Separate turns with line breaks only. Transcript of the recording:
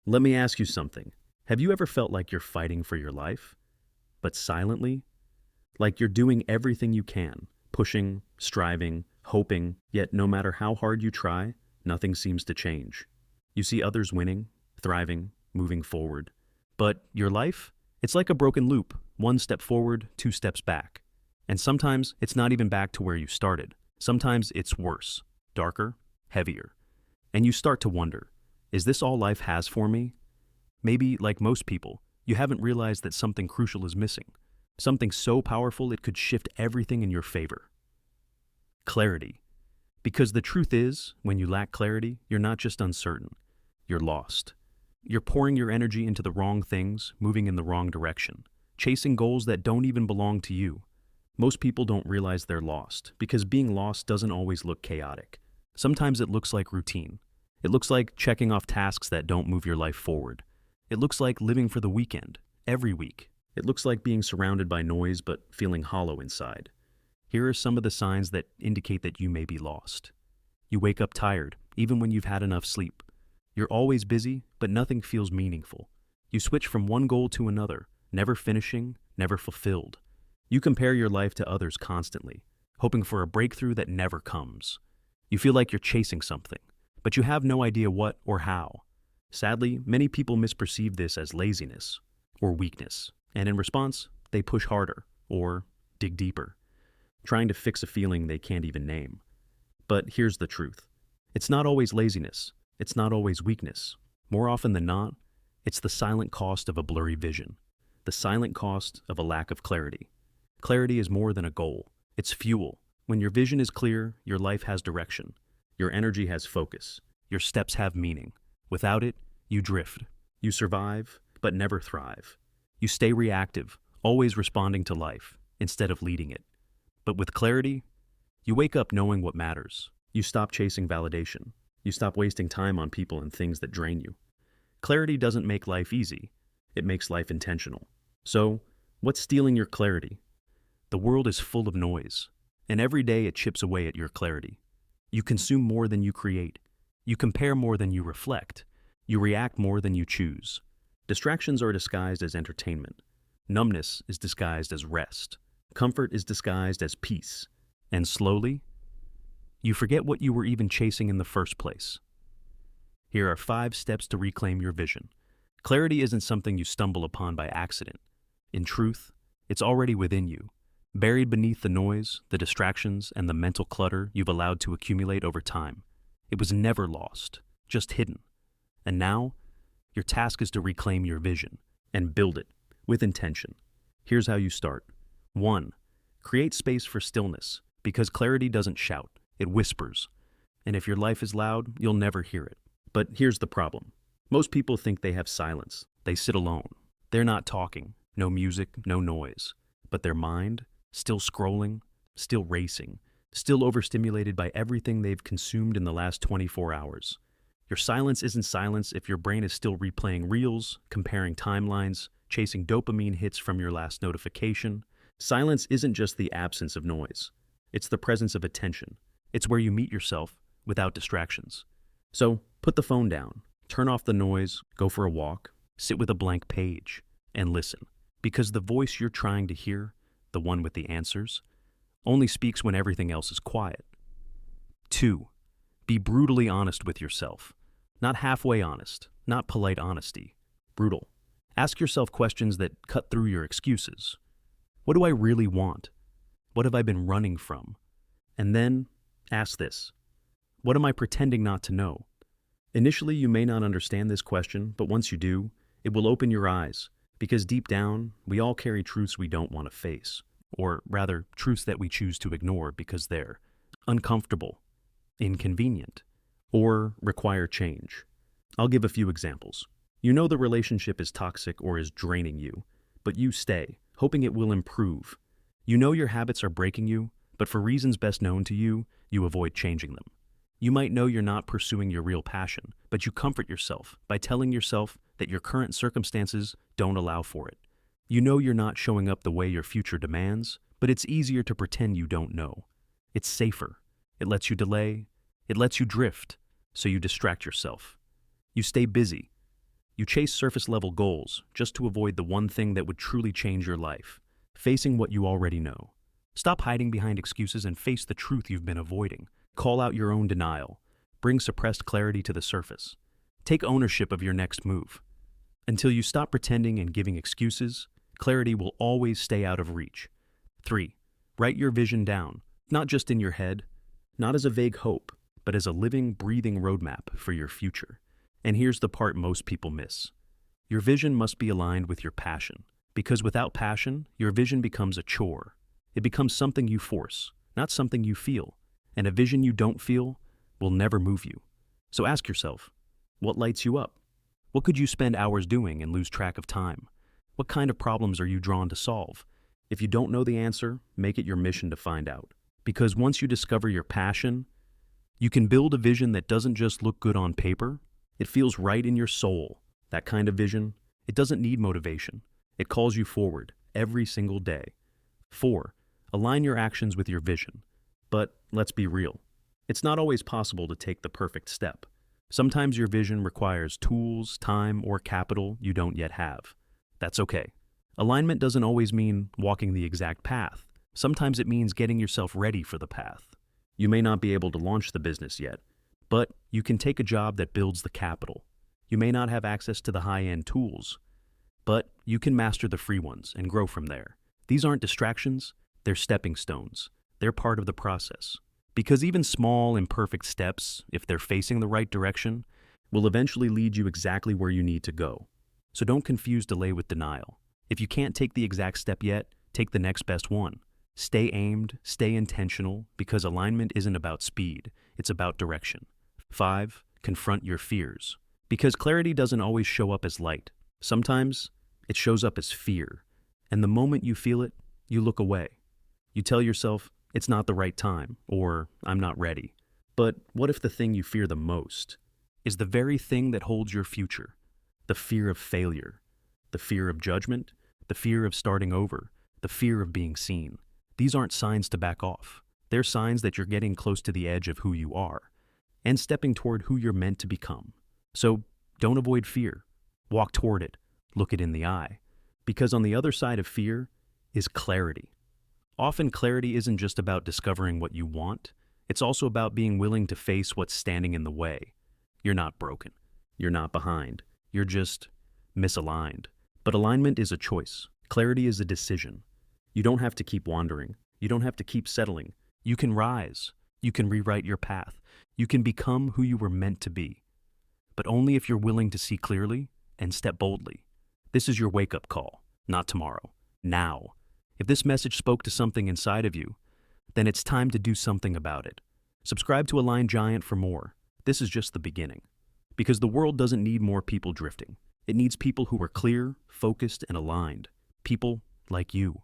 Let me ask you something. Have you ever felt like you're fighting for your life, but silently? Like you're doing everything you can, pushing, striving, hoping, yet no matter how hard you try, nothing seems to change. You see others winning, thriving, moving forward. But your life? It's like a broken loop, one step forward, two steps back. And sometimes it's not even back to where you started. Sometimes it's worse, darker, heavier. And you start to wonder, is this all life has for me? Maybe, like most people, you haven't realized that something crucial is missing. Something so powerful it could shift everything in your favor. Clarity. Because the truth is, when you lack clarity, you're not just uncertain, you're lost. You're pouring your energy into the wrong things, moving in the wrong direction, chasing goals that don't even belong to you. Most people don't realize they're lost, because being lost doesn't always look chaotic. Sometimes it looks like routine. It looks like checking off tasks that don't move your life forward. It looks like living for the weekend, every week. It looks like being surrounded by noise but feeling hollow inside. Here are some of the signs that indicate that you may be lost. You wake up tired, even when you've had enough sleep. You're always busy, but nothing feels meaningful. You switch from one goal to another, never finishing, never fulfilled. You compare your life to others constantly, hoping for a breakthrough that never comes. You feel like you're chasing something, but you have no idea what or how. Sadly, many people misperceive this as laziness or weakness, and in response, they push harder or dig deeper, trying to fix a feeling they can't even name. But here's the truth. It's not always laziness. It's not always weakness. More often than not, it's the silent cost of a blurry vision, the silent cost of a lack of clarity. Clarity is more than a goal. It's fuel. When your vision is clear, your life has direction. Your energy has focus. Your steps have meaning. Without it, you drift. You survive, but never thrive. You stay reactive, always responding to life, instead of leading it. But with clarity, you wake up knowing what matters. You stop chasing validation. You stop wasting time on people and things that drain you. Clarity doesn't make life easy. It makes life intentional. So, what's stealing your clarity? The world is full of noise, and every day it chips away at your clarity. You consume more than you create. You compare more than you reflect. You react more than you choose. Distractions are disguised as entertainment. Numbness is disguised as rest. Comfort is disguised as peace. And slowly, you forget what you were even chasing in the first place. Here are 5 steps to reclaim your vision. Clarity isn't something you stumble upon by accident. In truth, it's already within you, buried beneath the noise, the distractions, and the mental clutter you've allowed to accumulate over time. It was never lost, just hidden. And now, your task is to reclaim your vision and build it with intention. Here's how you start. 1. Create space for stillness, because clarity doesn't shout, it whispers. And if your life is loud, you'll never hear it. But here's the problem. Most people think they have silence. They sit alone. They're not talking, no music, no noise. But their mind, still scrolling, still racing, still overstimulated by everything they've consumed in the last 24 hours. Your silence isn't silence if your brain is still replaying reels, comparing timelines, chasing dopamine hits from your last notification. Silence isn't just the absence of noise. It's the presence of attention. It's where you meet yourself without distractions. So, put the phone down, turn off the noise, go for a walk, sit with a blank page, and listen. Because the voice you're trying to hear, the one with the answers, only speaks when everything else is quiet. 2. Be brutally honest with yourself. Not halfway honest, not polite honesty. Brutal. Ask yourself questions that cut through your excuses. What do I really want? What have I been running from? And then, ask this. What am I pretending not to know? Initially, you may not understand this question, but once you do, it will open your eyes, because deep down, we all carry truths we don't want to face, or rather, truths that we choose to ignore because they're uncomfortable, inconvenient, or require change. I'll give a few examples. You know the relationship is toxic or is draining you, but you stay, hoping it will improve. You know your habits are breaking you, but for reasons best known to you, you avoid changing them. You might know you're not pursuing your real passion, but you comfort yourself by telling yourself that your current circumstances don't allow for it. You know you're not showing up the way your future demands, but it's easier to pretend you don't know. It's safer. It lets you delay. It lets you drift, so you distract yourself. You stay busy. You chase surface-level goals just to avoid the one thing that would truly change your life, facing what you already know. Stop hiding behind excuses and face the truth you've been avoiding. Call out your own denial. Bring suppressed clarity to the surface. Take ownership of your next move. Until you stop pretending and giving excuses, clarity will always stay out of reach. 3. Write your vision down, not just in your head, not as a vague hope, but as a living, breathing roadmap for your future. And here's the part most people miss. Your vision must be aligned with your passion, because without passion, your vision becomes a chore. It becomes something you force, not something you feel. And a vision you don't feel will never move you. So ask yourself, what lights you up? What could you spend hours doing and lose track of time? What kind of problems are you drawn to solve? If you don't know the answer, make it your mission to find out. Because once you discover your passion, you can build a vision that doesn't just look good on paper, it feels right in your soul. That kind of vision, it doesn't need motivation. It calls you forward every single day. 4. Align your actions with your vision. But let's be real. It's not always possible to take the perfect step. Sometimes your vision requires tools, time, or capital you don't yet have. That's okay. Alignment doesn't always mean walking the exact path. Sometimes it means getting yourself ready for the path. You may not be able to launch the business yet, but you can take a job that builds the capital. You may not have access to the high-end tools, but you can master the free ones and grow from there. These aren't distractions, they're stepping stones. They're part of the process. Because even small, imperfect steps, if they're facing the right direction, will eventually lead you exactly where you need to go. So don't confuse delay with denial. If you can't take the exact step yet, take the next best one. Stay aimed, stay intentional, because alignment isn't about speed, it's about direction. 5. Confront your fears. Because clarity doesn't always show up as light. Sometimes it shows up as fear. And the moment you feel it, you look away. You tell yourself, it's not the right time, or I'm not ready. But what if the thing you fear the most is the very thing that holds your future? The fear of failure, the fear of judgment, the fear of starting over, the fear of being seen. These aren't signs to back off. They're signs that you're getting close to the edge of who you are and stepping toward who you're meant to become. So don't avoid fear. Walk toward it. Look it in the eye. Because on the other side of fear is clarity. Often clarity isn't just about discovering what you want. It's also about being willing to face what's standing in the way. You're not broken. You're not behind. You're just misaligned. But alignment is a choice. Clarity is a decision. You don't have to keep wandering. You don't have to keep settling. You can rise. You can rewrite your path. You can become who you were meant to be. But only if you're willing to see clearly and step boldly. This is your wake-up call, not tomorrow. Now. If this message spoke to something inside of you, then it's time to do something about it. Subscribe to Align Giant for more. This is just the beginning. Because the world doesn't need more people drifting. It needs people who are clear, focused, and aligned. People like you.